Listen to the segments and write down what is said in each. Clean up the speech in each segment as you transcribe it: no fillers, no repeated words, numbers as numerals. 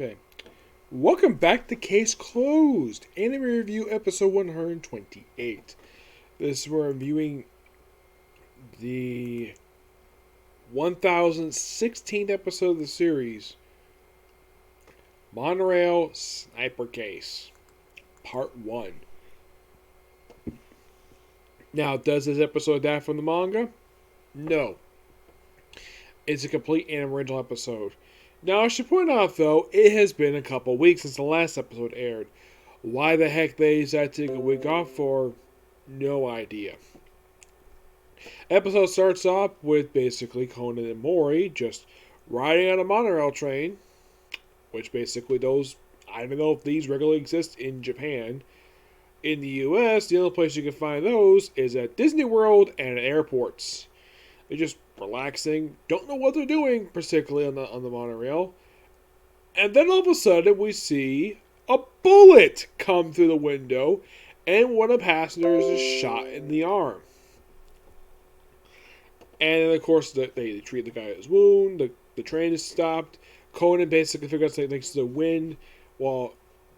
Okay. Welcome back to Case Closed, Anime Review Episode 128. This we're reviewing the 1016th episode of the series, Monorail Sniper Case, Part 1. Now, does this episode adapt from the manga? No. It's a complete and original episode. Now, I should point out, though, it has been a couple weeks since the last episode aired. Why the heck they decided to take a week off for, no idea. Episode starts off with basically Conan and Mori just riding on a monorail train, which basically those, I don't know if these regularly exist in Japan. In the US, the only place you can find those is at Disney World and at airports. They're just relaxing, don't know what they're doing, particularly on the monorail. And then all of a sudden we see a bullet come through the window, and one of the passengers is shot in the arm. And then of course they treat the guy at his wound, the train is stopped. Conan basically figures out thanks to the wind while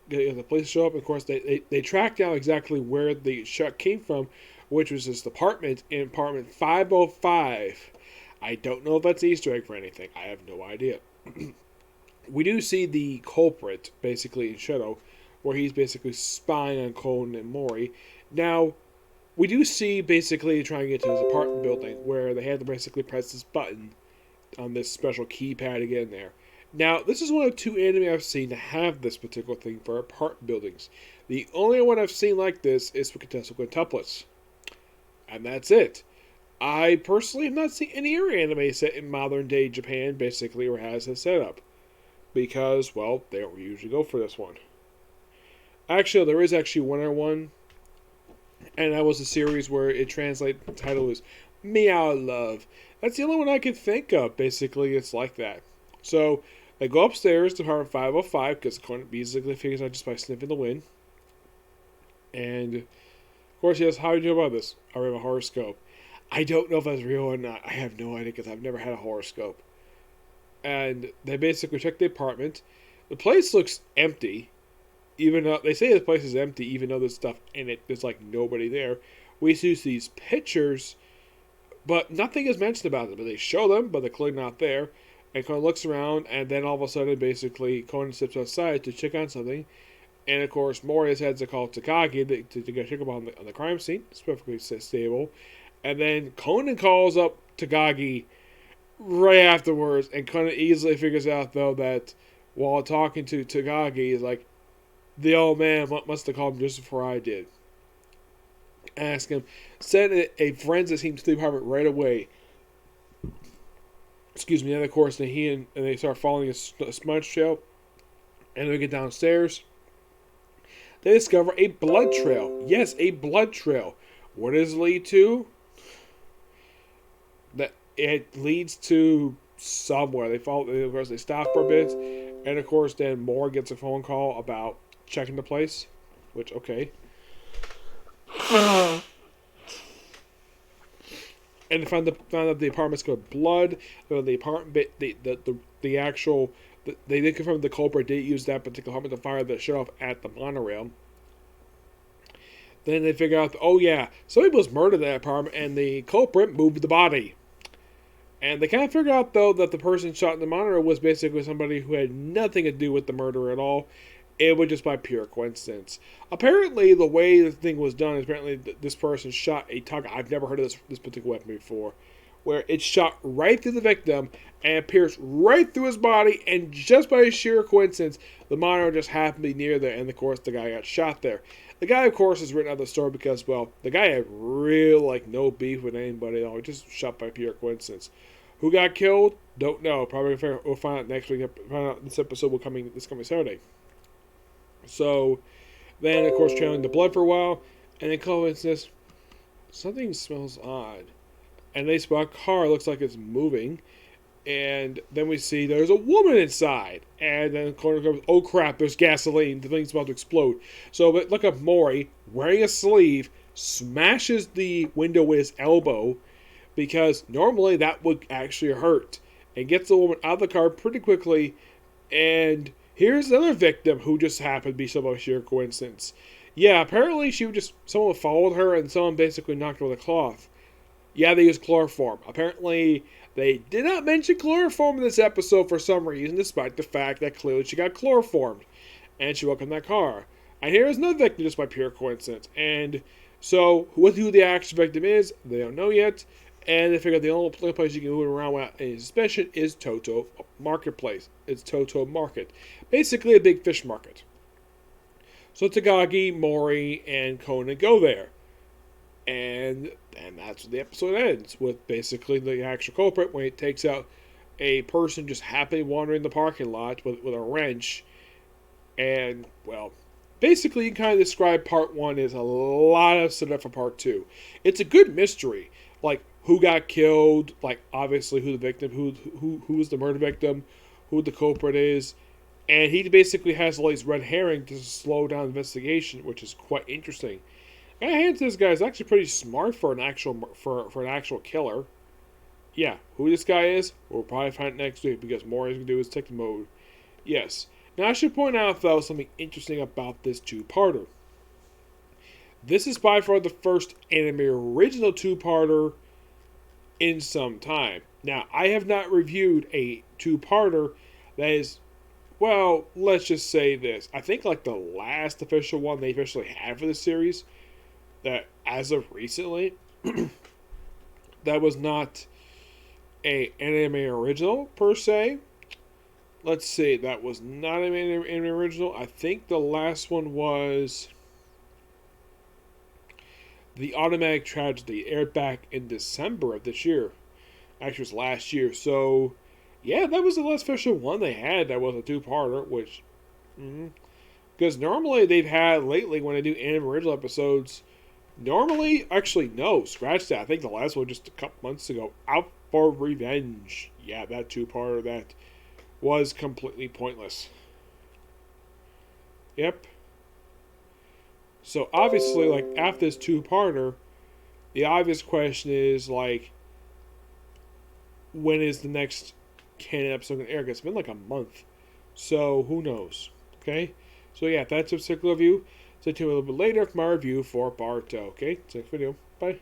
the police show up. Of course they track down exactly where the shot came from, which was this apartment in apartment 505. I don't know if that's Easter egg for anything. I have no idea. We do see the culprit, basically, in shadow, where he's basically spying on Conan and Mori. Now, we do see, basically, trying to get to his apartment building, where they had to basically press this button on this special keypad to get in there. Now, this is one of two anime I've seen to have this particular thing for apartment buildings. The only one I've seen like this is for Quintessential Quintuplets. And that's it. I personally have not seen any other anime set in modern day Japan, basically, or has this setup. Because, well, they don't usually go for this one. Actually, there is actually one other one. And that was a series where it translates, the title is Meow Love. That's the only one I can think of, basically, it's like that. So, they go upstairs to apartment 505, because Conan basically figures out just by sniffing the wind. And, of course, he asks, how do you know about this? I read a horoscope. I don't know if that's real or not. I have no idea because I've never had a horoscope. And they basically check the apartment. The place looks empty. Even though they say the place is empty, even though there's stuff in it, there's like nobody there. We see these pictures, but nothing is mentioned about them. But they show them, but they're clearly not there. And Conan looks around, and then all of a sudden, basically, Conan steps outside to check on something. And of course, Mori's heads are called Takagi to go check up on the crime scene. It's perfectly stable. And then Conan calls up Takagi right afterwards, and Conan easily figures out, though, that while talking to Takagi, he's like, the old man must have called him just before I did. Ask him, send a forensic team to the apartment right away. Excuse me, and of course, then they start following a smudge trail, and they get downstairs. They discover a blood trail. Yes, a blood trail. What does it lead to? That it leads to somewhere. Of course, they stop for a bit, and of course, then Moore gets a phone call about checking the place. Which, okay. And found out the apartment's got blood. The apartment, the actual. They did confirm the culprit did use that particular apartment to fire the shut off at the monorail. Then they figure out, oh yeah, somebody was murdered in that apartment, and the culprit moved the body. And they kind of figured out, though, that the person shot in the monorail was basically somebody who had nothing to do with the murder at all. It was just by pure coincidence. Apparently, the way the thing was done is apparently this person shot a target. I've never heard of this particular weapon before, where it shot right through the victim and pierced right through his body, and just by sheer coincidence, the monorail just happened to be near there, and of course, the guy got shot there. The guy, of course, is written out of the story because, well, the guy had no beef with anybody at all. He just shot by pure coincidence. Who got killed? Don't know. Probably we'll find out next week. Find out this episode will this coming Saturday. So, then, of course, trailing the blood for a while, and then Conan says, something smells odd. And they spot a car, looks like it's moving, and then we see there's a woman inside. And then Conan goes, oh crap, there's gasoline, the thing's about to explode. So, but look up Mori, wearing a sleeve, smashes the window with his elbow, because normally that would actually hurt. And gets the woman out of the car pretty quickly, and Here's another victim who just happened to be some sheer coincidence. Yeah, apparently someone followed her and someone basically knocked her with a cloth. Yeah, they used chloroform. Apparently, they did not mention chloroform in this episode for some reason, despite the fact that clearly she got chloroformed. And she woke up in that car. And here is another victim just by pure coincidence. And so, who the actual victim is, they don't know yet. And they figure the only place you can move around without any suspicion is Toto Marketplace. It's Toto Market. Basically a big fish market. So Takagi, Mori, and Conan go there. And that's where the episode ends, with basically the actual culprit when he takes out a person just happily wandering the parking lot with a wrench. And, well, basically you can kind of describe part one as a lot of setup for part two. It's a good mystery. Like, who got killed, like, obviously who the victim, who was the murder victim, who the culprit is. And he basically has all these red herrings to slow down the investigation, which is quite interesting. And I hand to this guy is actually pretty smart for an actual killer. Yeah, who this guy is, we'll probably find it next week because more is going to do his tech mode. Yes. Now I should point out though something interesting about this two-parter. This is by far the first anime original two-parter in some time. Now I have not reviewed a two-parter that is, well, let's just say this. I think like the last official one they officially had for the series, that as of recently, that was not a anime original per se. Let's see, that was not an anime original. I think the last one was The Automatic Tragedy. It aired back in December of this year. Actually, it was last year. So, yeah, that was the last official one they had that was a two-parter, which... Because normally they've had lately, when they do anime original episodes, normally, actually, no, scratch that. I think the last one just a couple months ago, Out for Revenge. Yeah, that two-parter that was completely pointless. Yep. So, obviously, like, after this two-parter, the obvious question is, like, when is the next canon episode going to air? It's been like a month. So, who knows? Okay? So, yeah, that's a particular review. Stay tuned a little bit later for my review for Barto. Okay? Next video. Bye.